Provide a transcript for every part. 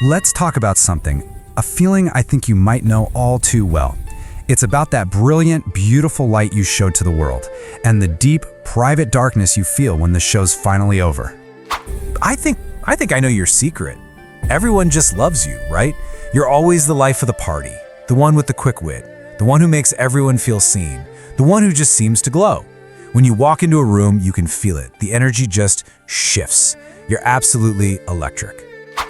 Let's talk about something, a feeling I think you might know all too well. It's about that brilliant, beautiful light you showed to the world, and the deep, private darkness you feel when the show's finally over. I think I know your secret. Everyone just loves you, right? You're always the life of the party, the one with the quick wit, the one who makes everyone feel seen, the one who just seems to glow. When you walk into a room, you can feel it. The energy just shifts. You're absolutely electric.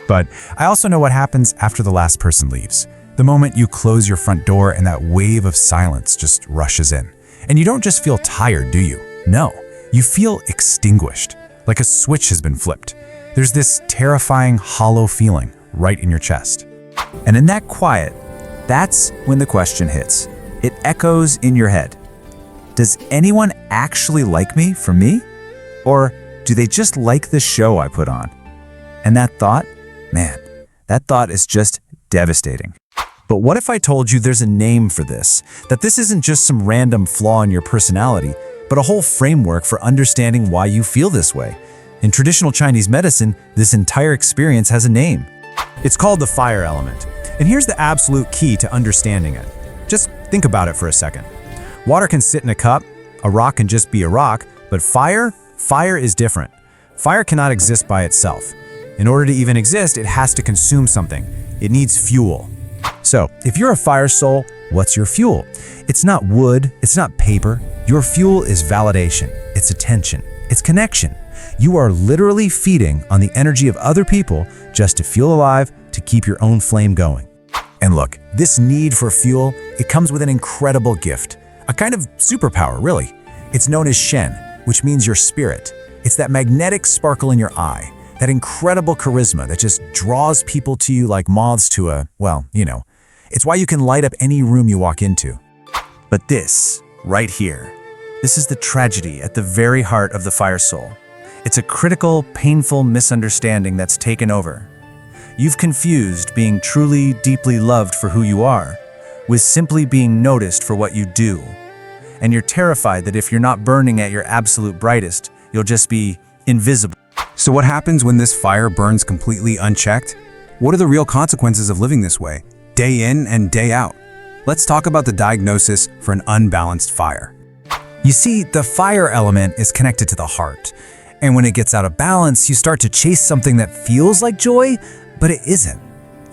But I also know what happens after the last person leaves. The moment you close your front door and that wave of silence just rushes in. And you don't just feel tired, do you? No, you feel extinguished, like a switch has been flipped. There's this terrifying, hollow feeling right in your chest. And in that quiet, that's when the question hits. It echoes in your head. Does anyone actually like me for me? Or do they just like the show I put on? And that thought, man, that thought is just devastating. But what if I told you there's a name for this? That this isn't just some random flaw in your personality, but a whole framework for understanding why you feel this way. In traditional Chinese medicine, this entire experience has a name. It's called the fire element. And here's the absolute key to understanding it. Just think about it for a second. Water can sit in a cup, a rock can just be a rock, but fire is different. Fire cannot exist by itself. In order to even exist, it has to consume something. It needs fuel. So, if you're a fire soul, what's your fuel? It's not wood, it's not paper. Your fuel is validation, it's attention, it's connection. You are literally feeding on the energy of other people just to feel alive, to keep your own flame going. And look, this need for fuel, it comes with an incredible gift. A kind of superpower, really. It's known as Shen, which means your spirit. It's that magnetic sparkle in your eye, that incredible charisma that just draws people to you like moths to a, well, you know. It's why you can light up any room you walk into. But this, right here, this is the tragedy at the very heart of the fire soul. It's a critical, painful misunderstanding that's taken over. You've confused being truly, deeply loved for who you are with simply being noticed for what you do. And you're terrified that if you're not burning at your absolute brightest, you'll just be invisible. So what happens when this fire burns completely unchecked? What are the real consequences of living this way, day in and day out? Let's talk about the diagnosis for an unbalanced fire. You see, the fire element is connected to the heart. And when it gets out of balance, you start to chase something that feels like joy, but it isn't.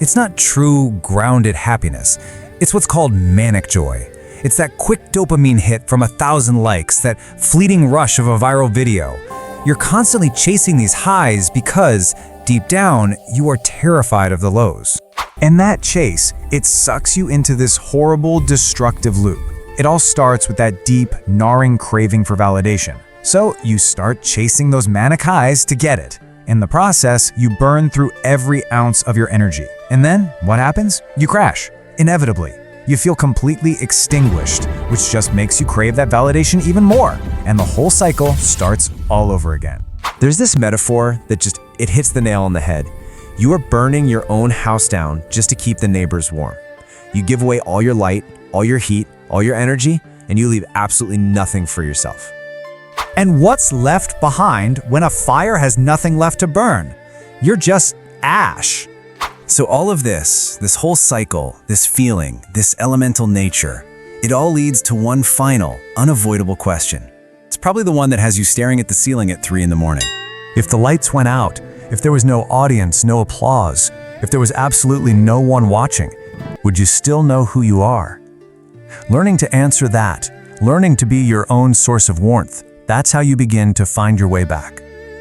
It's not true, grounded happiness. It's what's called manic joy. It's that quick dopamine hit from 1,000 likes, that fleeting rush of a viral video. You're constantly chasing these highs because, deep down, you are terrified of the lows. And that chase, it sucks you into this horrible, destructive loop. It all starts with that deep, gnawing craving for validation. So you start chasing those manic highs to get it. In the process, you burn through every ounce of your energy. And then, what happens? You crash, inevitably. You feel completely extinguished, which just makes you crave that validation even more. And the whole cycle starts all over again. There's this metaphor that it hits the nail on the head. You are burning your own house down just to keep the neighbors warm. You give away all your light, all your heat, all your energy, and you leave absolutely nothing for yourself. And what's left behind when a fire has nothing left to burn? You're just ash. So all of this whole cycle, this feeling, this elemental nature, it all leads to one final, unavoidable question. It's probably the one that has you staring at the ceiling at 3 in the morning. If the lights went out, if there was no audience, no applause, if there was absolutely no one watching, would you still know who you are? Learning to answer that, learning to be your own source of warmth, that's how you begin to find your way back.